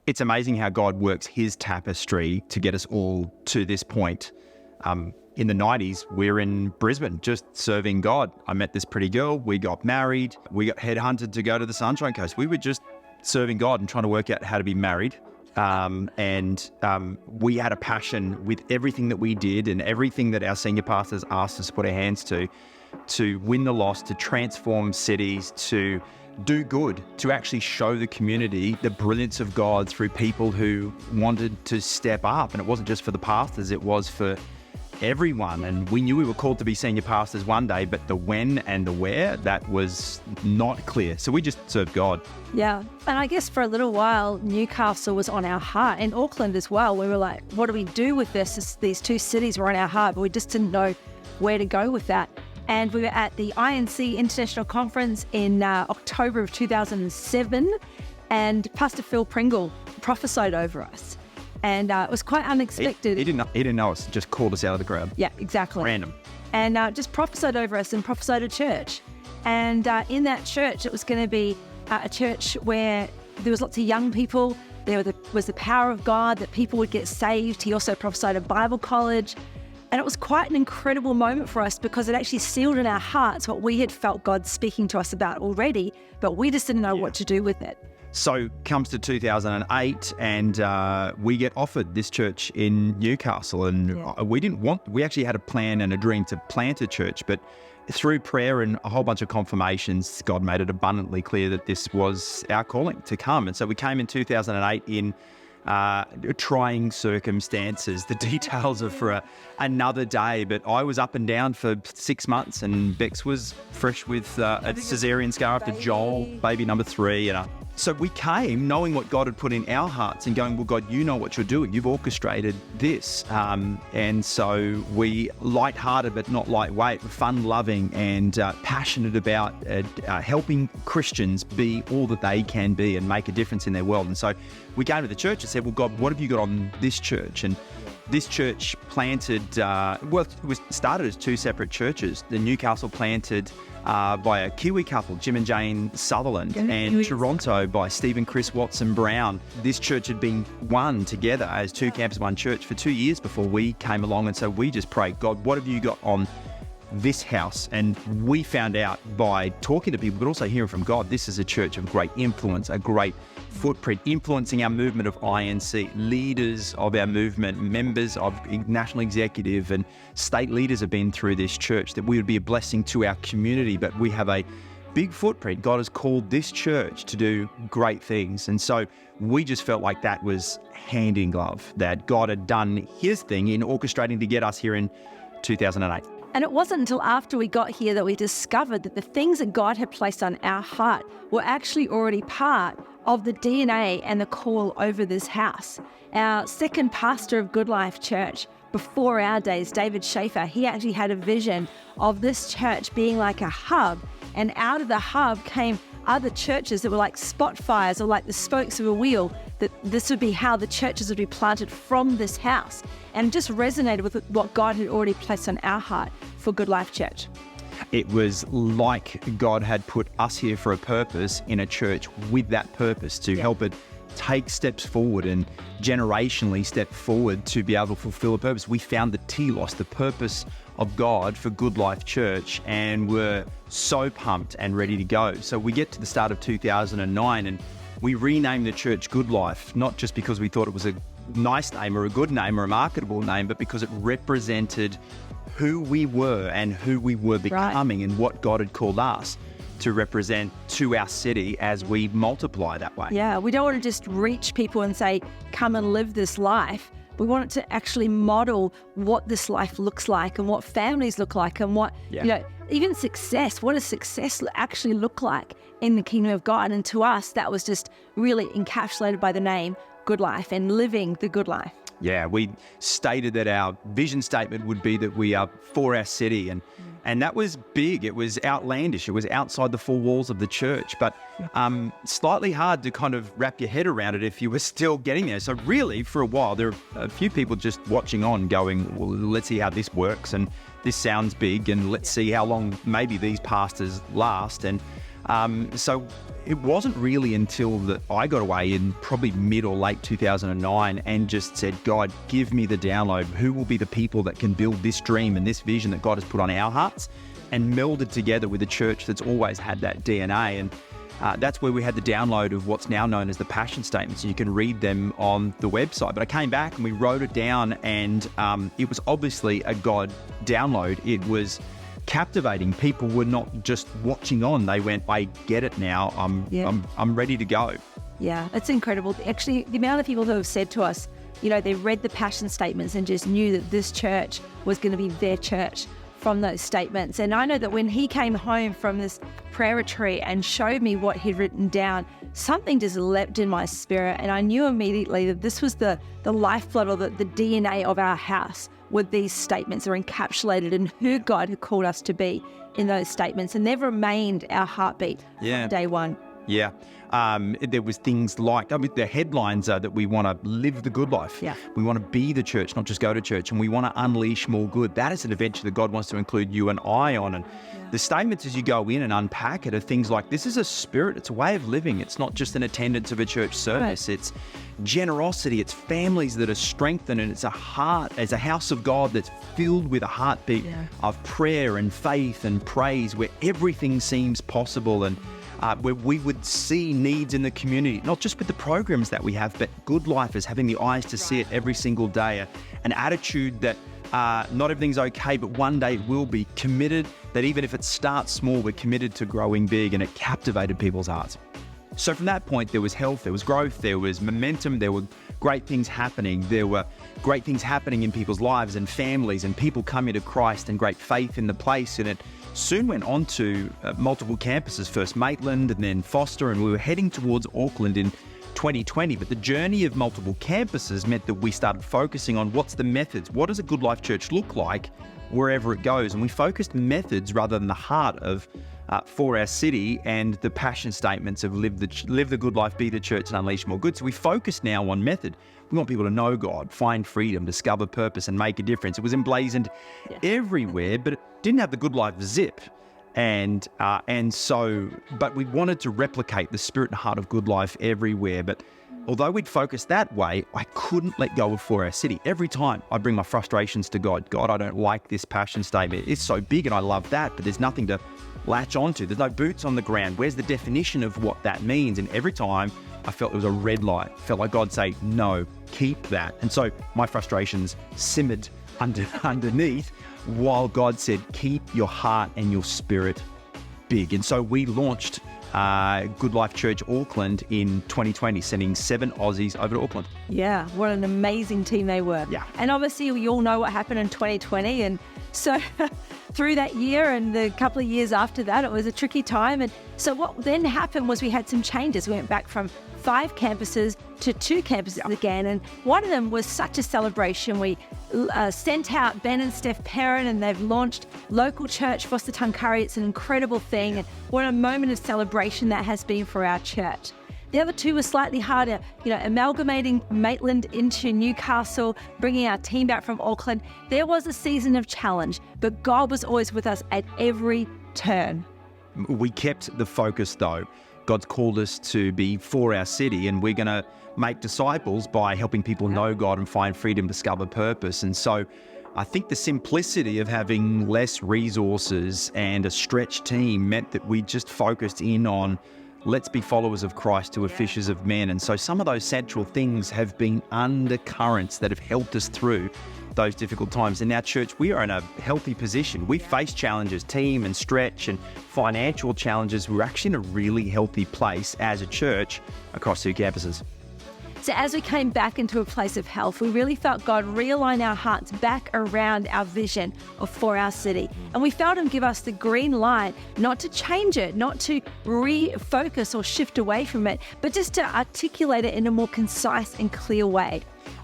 It's amazing how God works his tapestry to get us all to this point. In the 90s, we're in Brisbane just serving God. I met this pretty girl. We got married. We got headhunted to go to the Sunshine Coast. We were just serving God and trying to work out how to be married. We had a passion with everything that we did and everything that our senior pastors asked us to put our hands to win the lost, to transform cities, to do good, to actually show the community the brilliance of God through people who wanted to step up. And it wasn't just for the pastors, it was for everyone. And we knew we were called to be senior pastors one day, but the when and the where, that was not clear. So we just served God. Yeah. And I guess for a little while, Newcastle was on our heart, and Auckland as well. We were like, what do we do with this? These two cities were on our heart, but we just didn't know where to go with that. And we were at the INC International Conference in October of 2007, and Pastor Phil Pringle prophesied over us. And it was quite unexpected. He didn't know us, just called us out of the crowd. Yeah, exactly. Random. And just prophesied over us and prophesied a church. And in that church, it was going to be a church where there was lots of young people. There was the power of God, that people would get saved. He also prophesied a Bible college. And it was quite an incredible moment for us because it actually sealed in our hearts what we had felt God speaking to us about already, but we just didn't know what to do with it. So comes to 2008 and we get offered this church in Newcastle, and we actually had a plan and a dream to plant a church, but through prayer and a whole bunch of confirmations, God made it abundantly clear that this was our calling to come. And so we came in 2008 in trying circumstances. The details are for another day, but I was up and down for 6 months, and Bex was fresh with a cesarean scar after Joel, baby number 3, and so we came knowing what God had put in our hearts and going, well, God, you know what you're doing. You've orchestrated this. And so we lighthearted but not lightweight, fun-loving and passionate about helping Christians be all that they can be and make a difference in their world. And so we came to the church and said, well, God, what have you got on this church? And this church planted, it was started as 2 separate churches. The Newcastle planted by a Kiwi couple, Jim and Jane Sutherland, and Toronto by Steve and Chris Watson Brown. This church had been one together as 2 camps, 1 church for 2 years before we came along. And so we just prayed, God, what have you got on this house? And we found out by talking to people, but also hearing from God, this is a church of great influence, a great footprint, influencing our movement of INC, leaders of our movement, members of national executive and state leaders have been through this church, that we would be a blessing to our community. But we have a big footprint. God has called this church to do great things. And so we just felt like that was hand in glove, that God had done his thing in orchestrating to get us here in 2008. And it wasn't until after we got here that we discovered that the things that God had placed on our heart were actually already part of the DNA and the call over this house. Our second pastor of Goodlife Church before our days, David Schaefer, he actually had a vision of this church being like a hub, and out of the hub came other churches that were like spot fires or like the spokes of a wheel, that this would be how the churches would be planted from this house. And it just resonated with what God had already placed on our heart for Goodlife Church. It was like God had put us here for a purpose in a church with that purpose to help it take steps forward and generationally step forward to be able to fulfill a purpose. We found the telos, the purpose of God for Goodlife Church, and were so pumped and ready to go. So we get to the start of 2009 and we renamed the church Goodlife, not just because we thought it was a nice name or a good name or a marketable name, but because it represented who we were and who we were becoming and what God had called us to represent to our city as we multiply that way. Yeah, we don't want to just reach people and say, come and live this life. We want it to actually model what this life looks like and what families look like and what, even success. What does success actually look like in the kingdom of God? And to us, that was just really encapsulated by the name Goodlife and living the good life. Yeah, we stated that our vision statement would be that we are for our city, and that was big. It was outlandish. It was outside the 4 walls of the church, but slightly hard to kind of wrap your head around it if you were still getting there. So really, for a while, there are a few people just watching on going, well, let's see how this works, and this sounds big, and let's see how long maybe these pastors last. And So it wasn't really until that I got away in probably mid or late 2009 and just said, God, give me the download. Who will be the people that can build this dream and this vision that God has put on our hearts, and meld it together with a church that's always had that DNA. And that's where we had the download of what's now known as the passion statements. You can read them on the website. But I came back and we wrote it down, and it was obviously a God download. It was captivating. People were not just watching on. They went, I get it now. I'm ready to go. Yeah, it's incredible. Actually, the amount of people who have said to us, they read the passion statements and just knew that this church was going to be their church from those statements. And I know that when he came home from this prayer retreat and showed me what he'd written down, something just leapt in my spirit. And I knew immediately that this was the lifeblood, or the DNA of our house, with these statements are encapsulated in who God had called us to be in those statements. And they've remained our heartbeat from day one. Yeah. There was things like, the headlines are that we want to live the good life. Yeah. We want to be the church, not just go to church. And we want to unleash more good. That is an adventure that God wants to include you and I on. And the statements as you go in and unpack it are things like, this is a spirit, it's a way of living. It's not just an attendance of a church service. Right. It's generosity. It's families that are strengthened. And it's a heart, as a house of God that's filled with a heartbeat of prayer and faith and praise, where everything seems possible, and where we would see needs in the community, not just with the programs that we have, but Goodlife is having the eyes to see it every single day, an attitude that not everything's okay, but one day it will be, committed, that even if it starts small, we're committed to growing big, and it captivated people's hearts. So from that point, there was health, there was growth, there was momentum, there were great things happening. There were great things happening in people's lives and families, and people coming to Christ, and great faith in the place. And it soon went on to multiple campuses, first Maitland and then Foster, and we were heading towards Auckland in 2020. But the journey of multiple campuses meant that we started focusing on what's the methods, what does a Good Life Church look like wherever it goes. And we focused methods rather than the heart of for our city and the passion statements of live the good life, be the church, and unleash more good. So we focus now on method. We want people to know God, find freedom, discover purpose, and make a difference. It was emblazoned everywhere, but it didn't have the Good Life zip. And so, but we wanted to replicate the spirit and heart of Good Life everywhere. But although we'd focused that way, I couldn't let go of For Our City. Every time I bring my frustrations to God, I don't like this passion statement. It's so big and I love that, but there's nothing to latch onto. There's no boots on the ground. Where's the definition of what that means? And every time I felt it was a red light. Felt like God say, no, keep that. And so my frustrations simmered underneath, while God said, keep your heart and your spirit big. And so we launched Good Life Church Auckland in 2020, sending 7 Aussies over to Auckland. Yeah, what an amazing team they were. Yeah. And obviously we all know what happened in 2020. And so through that year and the couple of years after that, it was a tricky time. And so what then happened was we had some changes. We went back from 5 campuses to 2 campuses again, and one of them was such a celebration. We sent out Ben and Steph Perrin, and they've launched local church Foster Tuncurry. It's an incredible thing, and what a moment of celebration that has been for our church. The other 2 were slightly harder, amalgamating Maitland into Newcastle, bringing our team back from Auckland. There was a season of challenge, but God was always with us at every turn. We kept the focus though. God's called us to be for our city, and we're going to make disciples by helping people know God and find freedom, discover purpose. And so I think the simplicity of having less resources and a stretched team meant that we just focused in on let's be followers of Christ who are fishers of men. And so some of those central things have been undercurrents that have helped us through those difficult times. In our church, we are in a healthy position. We face challenges, team and stretch and financial challenges. We're actually in a really healthy place as a church across 2 campuses. So as we came back into a place of health, we really felt God realign our hearts back around our vision of For Our City. And we felt Him give us the green light, not to change it, not to refocus or shift away from it, but just to articulate it in a more concise and clear way.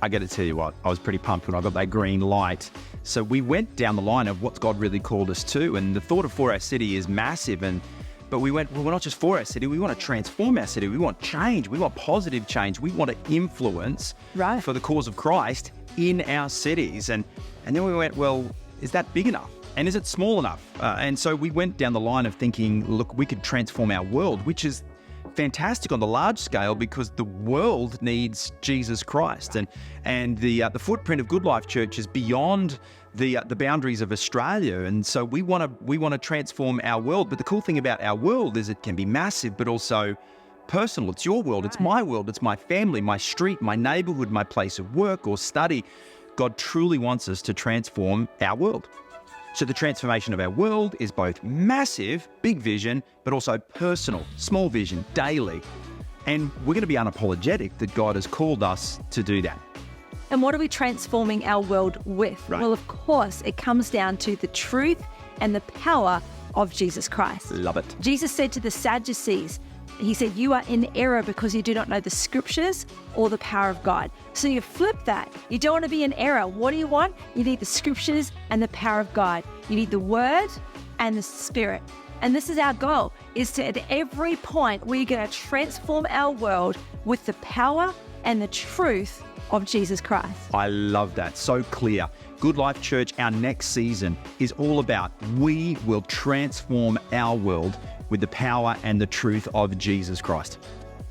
I got to tell you what, I was pretty pumped when I got that green light. So we went down the line of what's God really called us to. And the thought of For Our City is massive. But we went, well, we're not just for our city. We want to transform our city. We want change. We want positive change. We want to influence for the cause of Christ in our cities. And then we went, well, is that big enough? And is it small enough? And so we went down the line of thinking, look, we could transform our world, which is fantastic on the large scale because the world needs Jesus Christ. And the footprint of Goodlife Church is beyond the boundaries of Australia. And so we want to transform our world. But the cool thing about our world is it can be massive, but also personal. It's your world. It's my world. It's my family, my street, my neighborhood, my place of work or study. God truly wants us to transform our world. So the transformation of our world is both massive, big vision, but also personal, small vision, daily. And we're going to be unapologetic that God has called us to do that. And what are we transforming our world with? Right. Well, of course, it comes down to the truth and the power of Jesus Christ. Love it. Jesus said to the Sadducees, he said, you are in error because you do not know the scriptures or the power of God. So you flip that. You don't want to be in error. What do you want? You need the scriptures and the power of God. You need the word and the spirit. And this is our goal, is to at every point, we're going to transform our world with the power and the truth of Jesus Christ. I love that. So clear. Goodlife Church, our next season is all about we will transform our world with the power and the truth of Jesus Christ.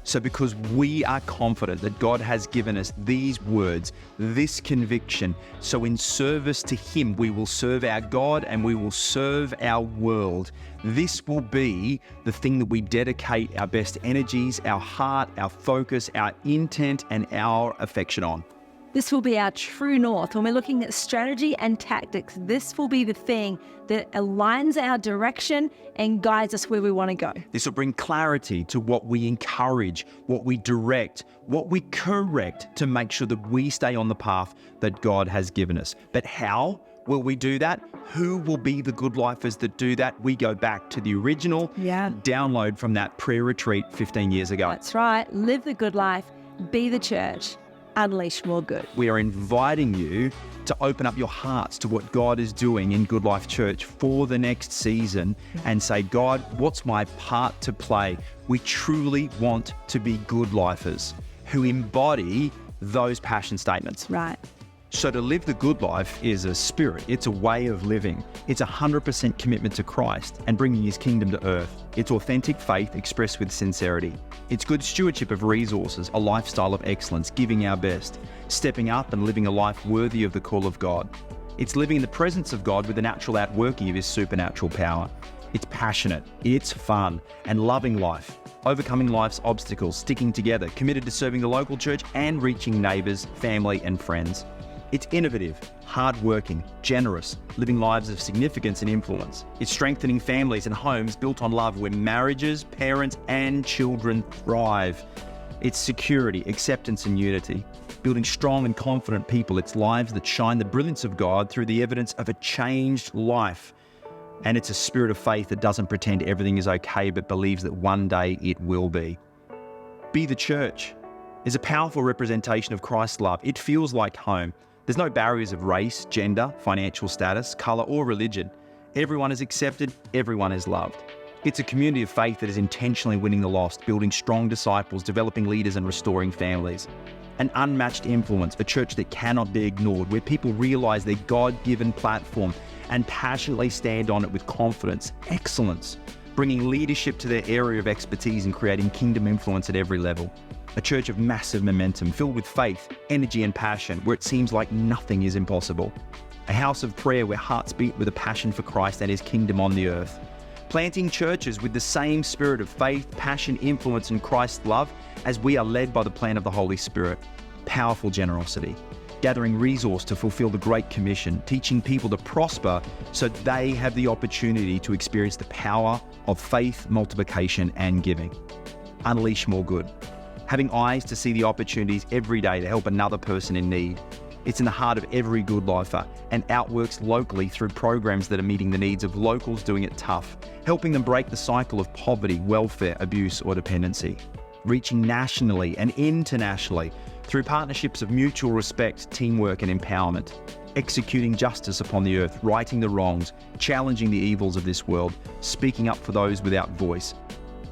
So because we are confident that God has given us these words, this conviction, so in service to Him, we will serve our God and we will serve our world. This will be the thing that we dedicate our best energies, our heart, our focus, our intent, and our affection on. This will be our true north. When we're looking at strategy and tactics, this will be the thing that aligns our direction and guides us where we want to go. This will bring clarity to what we encourage, what we direct, what we correct to make sure that we stay on the path that God has given us. But how will we do that? Who will be the good lifers that do that? We go back to the original download from that prayer retreat 15 years ago. That's right. Live the good life. Be the church. Unleash more good. We are inviting you to open up your hearts to what God is doing in Goodlife Church for the next season and say, God, what's my part to play? We truly want to be good lifers who embody those passion statements. Right. So to live the good life is a spirit. It's a way of living. It's 100% commitment to Christ and bringing His kingdom to earth. It's authentic faith expressed with sincerity. It's good stewardship of resources, a lifestyle of excellence, giving our best, stepping up and living a life worthy of the call of God. It's living in the presence of God with the natural outworking of His supernatural power. It's passionate, it's fun, and loving life, overcoming life's obstacles, sticking together, committed to serving the local church and reaching neighbours, family and friends. It's innovative, hardworking, generous, living lives of significance and influence. It's strengthening families and homes built on love where marriages, parents, and children thrive. It's security, acceptance, and unity. Building strong and confident people. It's lives that shine the brilliance of God through the evidence of a changed life. And it's a spirit of faith that doesn't pretend everything is okay, but believes that one day it will be. Be the church is a powerful representation of Christ's love. It feels like home. There's no barriers of race, gender, financial status, colour, or religion. Everyone is accepted, everyone is loved. It's a community of faith that is intentionally winning the lost, building strong disciples, developing leaders, and restoring families. An unmatched influence, a church that cannot be ignored, where people realise their God-given platform and passionately stand on it with confidence, excellence, bringing leadership to their area of expertise and creating kingdom influence at every level. A church of massive momentum, filled with faith, energy and passion, where it seems like nothing is impossible. A house of prayer where hearts beat with a passion for Christ and His kingdom on the earth. Planting churches with the same spirit of faith, passion, influence and Christ's love as we are led by the plan of the Holy Spirit. Powerful generosity. Gathering resource to fulfill the Great Commission, teaching people to prosper so they have the opportunity to experience the power of faith, multiplication and giving. Unleash more good. Having eyes to see the opportunities every day to help another person in need. It's in the heart of every good lifer and outworks locally through programs that are meeting the needs of locals doing it tough, helping them break the cycle of poverty, welfare, abuse or dependency. Reaching nationally and internationally through partnerships of mutual respect, teamwork and empowerment. Executing justice upon the earth, righting the wrongs, challenging the evils of this world, speaking up for those without voice.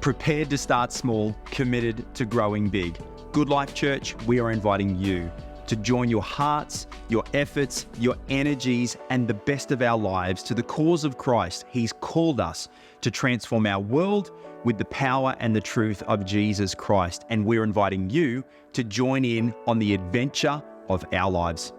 Prepared to start small, committed to growing big. Goodlife Church, we are inviting you to join your hearts, your efforts, your energies, and the best of our lives to the cause of Christ. He's called us to transform our world with the power and the truth of Jesus Christ. And we're inviting you to join in on the adventure of our lives.